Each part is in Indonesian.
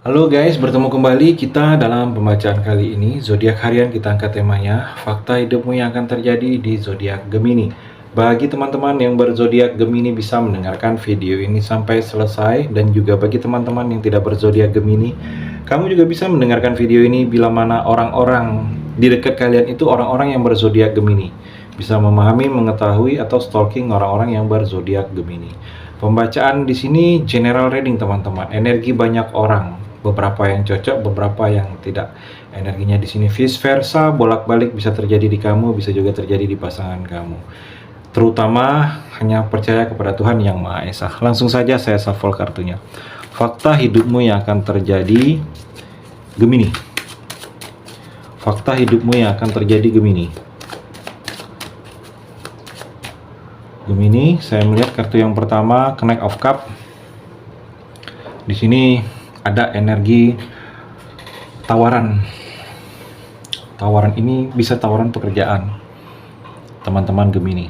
Halo guys, bertemu kembali kita dalam pembacaan kali ini. Zodiak harian kita angkat temanya, fakta hidupmu yang akan terjadi di zodiak Gemini. Bagi teman-teman yang berzodiak Gemini bisa mendengarkan video ini sampai selesai, dan juga bagi teman-teman yang tidak berzodiak Gemini, kamu juga bisa mendengarkan video ini bila mana orang-orang di dekat kalian itu orang-orang yang berzodiak Gemini. Bisa memahami, mengetahui atau stalking orang-orang yang berzodiak Gemini. Pembacaan di sini general reading teman-teman, energi banyak orang. Beberapa yang cocok, beberapa yang tidak. Energinya di sini vice versa, bolak-balik bisa terjadi di kamu, bisa juga terjadi di pasangan kamu. Terutama hanya percaya kepada Tuhan Yang Maha Esa. Langsung saja saya shuffle kartunya. Fakta hidupmu yang akan terjadi Gemini. Fakta hidupmu yang akan terjadi Gemini. Gemini, saya melihat kartu yang pertama, Knight of Cup. Di sini ada energi tawaran. Tawaran ini bisa tawaran pekerjaan, teman-teman Gemini.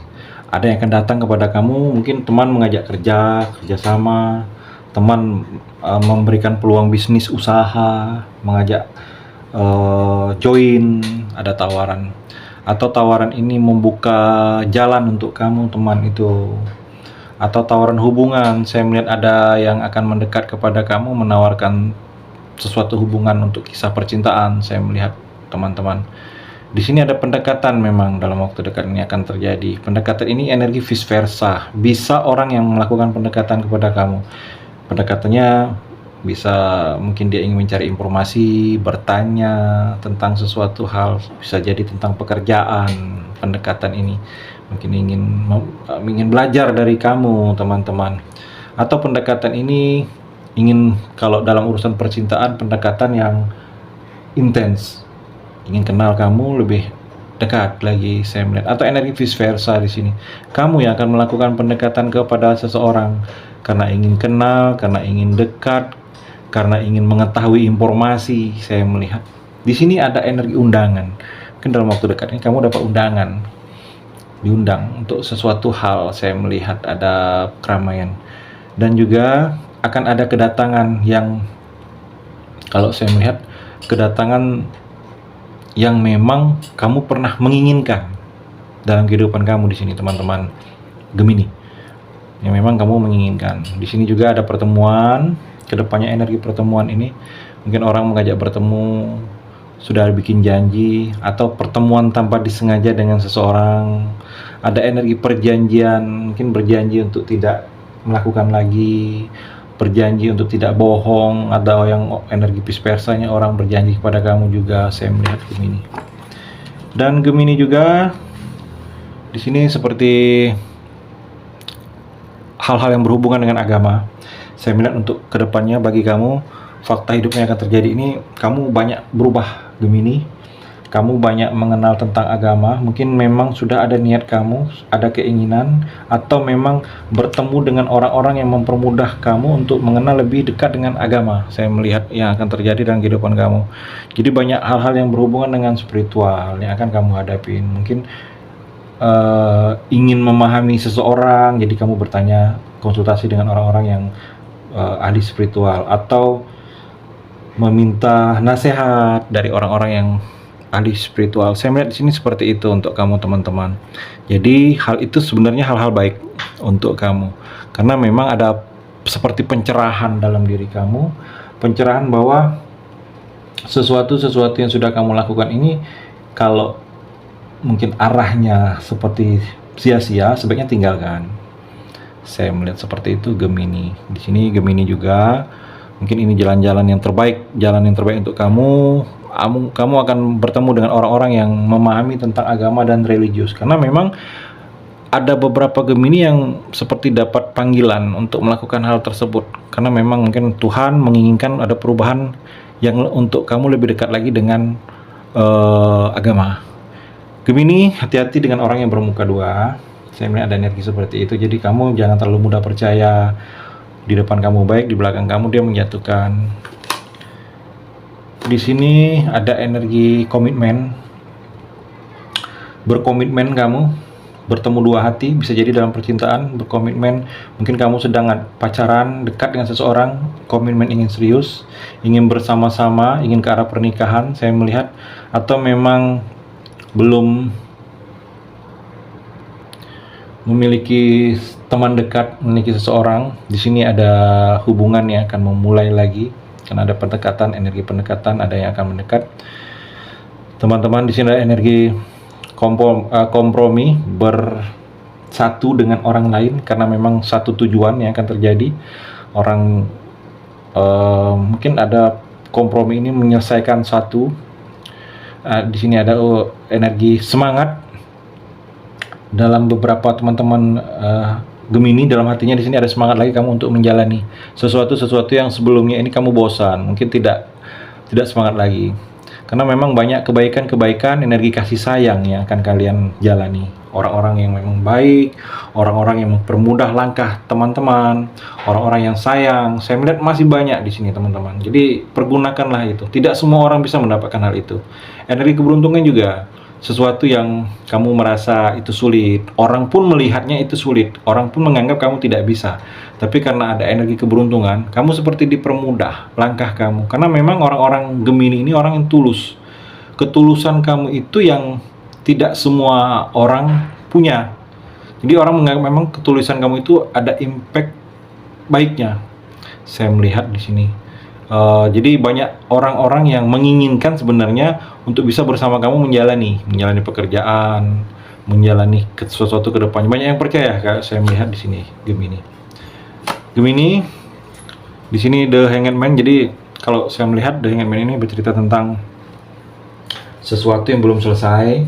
Ada yang akan datang kepada kamu, mungkin teman mengajak kerjasama, teman memberikan peluang bisnis usaha, mengajak join, ada tawaran. Atau tawaran ini membuka jalan untuk kamu, teman itu. Atau tawaran hubungan, saya melihat ada yang akan mendekat kepada kamu, menawarkan sesuatu hubungan untuk kisah percintaan. Saya melihat teman-teman di sini ada pendekatan, memang dalam waktu dekat ini akan terjadi. Pendekatan ini energi vice versa, bisa orang yang melakukan pendekatan kepada kamu. Pendekatannya bisa mungkin dia ingin mencari informasi, bertanya tentang sesuatu hal, bisa jadi tentang pekerjaan. Pendekatan ini mungkin ingin belajar dari kamu, teman-teman. Atau pendekatan ini ingin, kalau dalam urusan percintaan, pendekatan yang intens, ingin kenal kamu lebih dekat lagi, saya melihat. Atau energi vice versa di sini, kamu yang akan melakukan pendekatan kepada seseorang karena ingin kenal, karena ingin dekat, karena ingin mengetahui informasi. Saya melihat di sini ada energi undangan. Mungkin dalam waktu dekat ini kamu dapat undangan, diundang untuk sesuatu hal. Saya melihat ada keramaian, dan juga akan ada kedatangan yang, kalau saya melihat, kedatangan yang memang kamu pernah menginginkan dalam kehidupan kamu di sini, teman-teman Gemini. Yang memang kamu menginginkan. Di sini juga ada pertemuan. Kedepannya energi pertemuan ini, mungkin orang mengajak bertemu, sudah bikin janji, atau pertemuan tanpa disengaja dengan seseorang. Ada energi perjanjian, mungkin berjanji untuk tidak melakukan lagi, berjanji untuk tidak bohong. Ada yang energi vice versanya, orang berjanji kepada kamu juga, saya melihat Gemini. Dan Gemini juga di sini seperti hal-hal yang berhubungan dengan agama. Saya melihat untuk kedepannya bagi kamu, fakta hidupnya akan terjadi ini, kamu banyak berubah Gemini. Kamu banyak mengenal tentang agama. Mungkin memang sudah ada niat kamu, ada keinginan, atau memang bertemu dengan orang-orang yang mempermudah kamu untuk mengenal lebih dekat dengan agama. Saya melihat yang akan terjadi dalam kehidupan kamu. Jadi banyak hal-hal yang berhubungan dengan spiritual yang akan kamu hadapin. Mungkin ingin memahami seseorang, jadi kamu bertanya, konsultasi dengan orang-orang yang ahli spiritual, atau meminta nasihat dari orang-orang yang ahli spiritual. Saya melihat di sini seperti itu untuk kamu, teman-teman. Jadi hal itu sebenarnya hal-hal baik untuk kamu, karena memang ada seperti pencerahan dalam diri kamu, pencerahan bahwa sesuatu yang sudah kamu lakukan ini, kalau mungkin arahnya seperti sia-sia, sebaiknya tinggalkan. Saya melihat seperti itu Gemini. Di sini Gemini juga mungkin ini jalan yang terbaik untuk kamu. Kamu akan bertemu dengan orang-orang yang memahami tentang agama dan religius, karena memang ada beberapa Gemini yang seperti dapat panggilan untuk melakukan hal tersebut, karena memang mungkin Tuhan menginginkan ada perubahan yang untuk kamu lebih dekat lagi dengan agama. Gemini, hati-hati dengan orang yang bermuka dua. Saya melihat ada energi seperti itu, jadi kamu jangan terlalu mudah percaya. Di depan kamu baik, di belakang kamu dia menjatuhkan. Di sini ada energi komitmen, berkomitmen kamu bertemu dua hati, bisa jadi dalam percintaan, berkomitmen. Mungkin kamu sedang pacaran, dekat dengan seseorang, komitmen ingin serius, ingin bersama-sama, ingin ke arah pernikahan, saya melihat. Atau memang belum memiliki teman dekat, memiliki seseorang. Di sini ada hubungan yang akan memulai lagi, karena ada pendekatan, energi pendekatan, ada yang akan mendekat. Teman-teman, di sini ada energi kompromi, bersatu dengan orang lain, karena memang satu tujuan yang akan terjadi. Orang mungkin ada kompromi ini menyelesaikan satu. Di sini ada energi semangat dalam beberapa teman-teman Gemini, dalam hatinya di sini ada semangat lagi kamu untuk menjalani sesuatu yang sebelumnya ini kamu bosan, mungkin tidak semangat lagi. Karena memang banyak kebaikan, energi kasih sayang yang akan kalian jalani. Orang-orang yang memang baik, orang-orang yang mempermudah langkah teman-teman, orang-orang yang sayang. Saya melihat masih banyak di sini, teman-teman. Jadi pergunakanlah itu. Tidak semua orang bisa mendapatkan hal itu. Energi keberuntungan juga sesuatu yang kamu merasa itu sulit, orang pun melihatnya itu sulit, orang pun menganggap kamu tidak bisa. Tapi karena ada energi keberuntungan, kamu seperti dipermudah langkah kamu. Karena memang orang-orang Gemini ini orang yang tulus. Ketulusan kamu itu yang tidak semua orang punya. Jadi orang menganggap memang ketulusan kamu itu ada impact baiknya. Saya melihat di sini. Jadi banyak orang-orang yang menginginkan sebenarnya untuk bisa bersama kamu menjalani pekerjaan, menjalani sesuatu ke depannya. Banyak yang percaya, Kak. Saya melihat di sini Gemini. Di sini The Hanged Man. Jadi kalau saya melihat The Hanged Man ini bercerita tentang sesuatu yang belum selesai,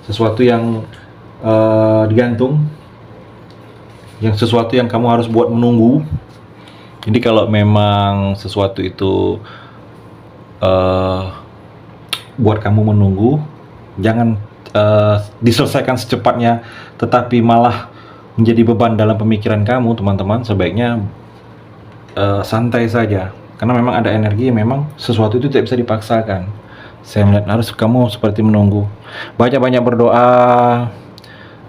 sesuatu yang digantung, yang sesuatu yang kamu harus buat menunggu. Jadi kalau memang sesuatu itu buat kamu menunggu, jangan diselesaikan secepatnya, tetapi malah menjadi beban dalam pemikiran kamu, teman-teman. Sebaiknya santai saja, karena memang ada energi, memang sesuatu itu tidak bisa dipaksakan. Saya melihat harus kamu seperti menunggu. Banyak-banyak berdoa,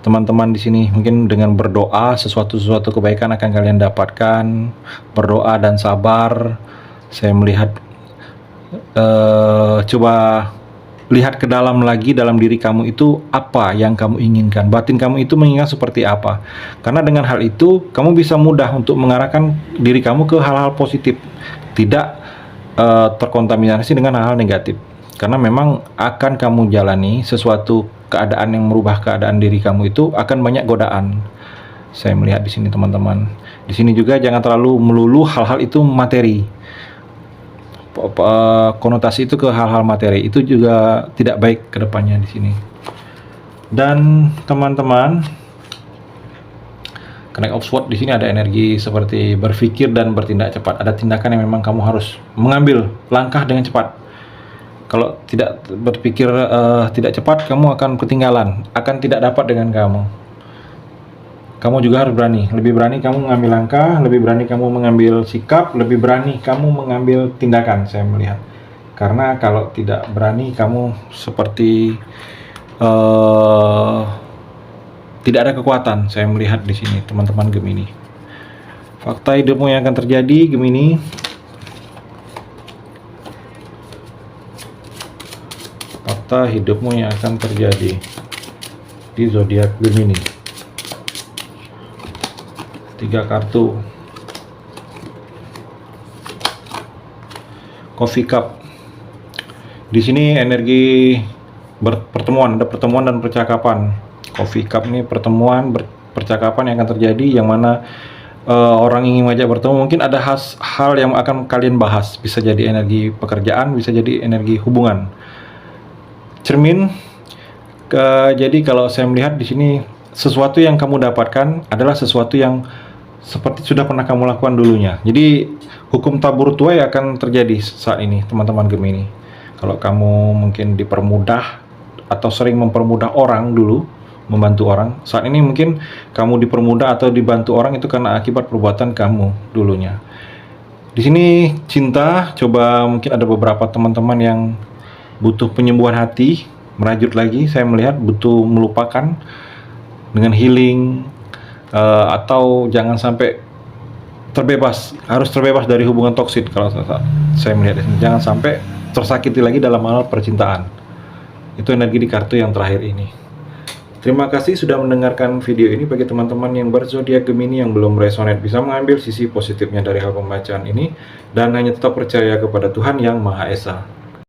teman-teman di sini. Mungkin dengan berdoa sesuatu kebaikan akan kalian dapatkan. Berdoa dan sabar. Saya melihat coba lihat ke dalam lagi, dalam diri kamu itu apa yang kamu inginkan, batin kamu itu mengingat seperti apa. Karena dengan hal itu kamu bisa mudah untuk mengarahkan diri kamu ke hal-hal positif, tidak terkontaminasi dengan hal-hal negatif. Karena memang akan kamu jalani sesuatu keadaan yang merubah keadaan diri kamu, itu akan banyak godaan. Saya melihat di sini, teman-teman. Di sini juga jangan terlalu melulu hal-hal itu materi. Konotasi itu ke hal-hal materi itu juga tidak baik ke depannya di sini. Dan teman-teman, Knight of Swords di sini ada energi seperti berpikir dan bertindak cepat. Ada tindakan yang memang kamu harus mengambil langkah dengan cepat. Kalau tidak berpikir tidak cepat, kamu akan ketinggalan, akan tidak dapat dengan kamu. Kamu juga harus berani, lebih berani kamu mengambil langkah, lebih berani kamu mengambil sikap, lebih berani kamu mengambil tindakan, saya melihat. Karena kalau tidak berani, kamu seperti tidak ada kekuatan, saya melihat di sini, teman-teman Gemini. Fakta hidupmu yang akan terjadi, Gemini. Fakta hidupmu yang akan terjadi di zodiak Gemini. 3 kartu. Coffee Cup. Di sini energi pertemuan, ada pertemuan dan percakapan. Coffee Cup ini pertemuan, percakapan yang akan terjadi, yang mana orang ingin mengajak bertemu. Mungkin ada hal yang akan kalian bahas. Bisa jadi energi pekerjaan, bisa jadi energi hubungan. Cermin. Jadi kalau saya melihat di sini, sesuatu yang kamu dapatkan adalah sesuatu yang seperti sudah pernah kamu lakukan dulunya. Jadi hukum tabur tuai akan terjadi saat ini, teman-teman Gemini. Kalau kamu mungkin dipermudah atau sering mempermudah orang dulu, membantu orang, saat ini mungkin kamu dipermudah atau dibantu orang itu karena akibat perbuatan kamu dulunya. Di sini cinta, coba mungkin ada beberapa teman-teman yang butuh penyembuhan hati, merajut lagi. Saya melihat butuh melupakan dengan healing, atau jangan sampai harus terbebas dari hubungan toksik. Kalau saya melihat di sini, jangan sampai tersakiti lagi dalam hal percintaan. Itu energi di kartu yang terakhir ini. Terima kasih sudah mendengarkan video ini. Bagi teman-teman yang berzodiak Gemini yang belum resonate, bisa mengambil sisi positifnya dari hal pembacaan ini dan hanya tetap percaya kepada Tuhan Yang Maha Esa.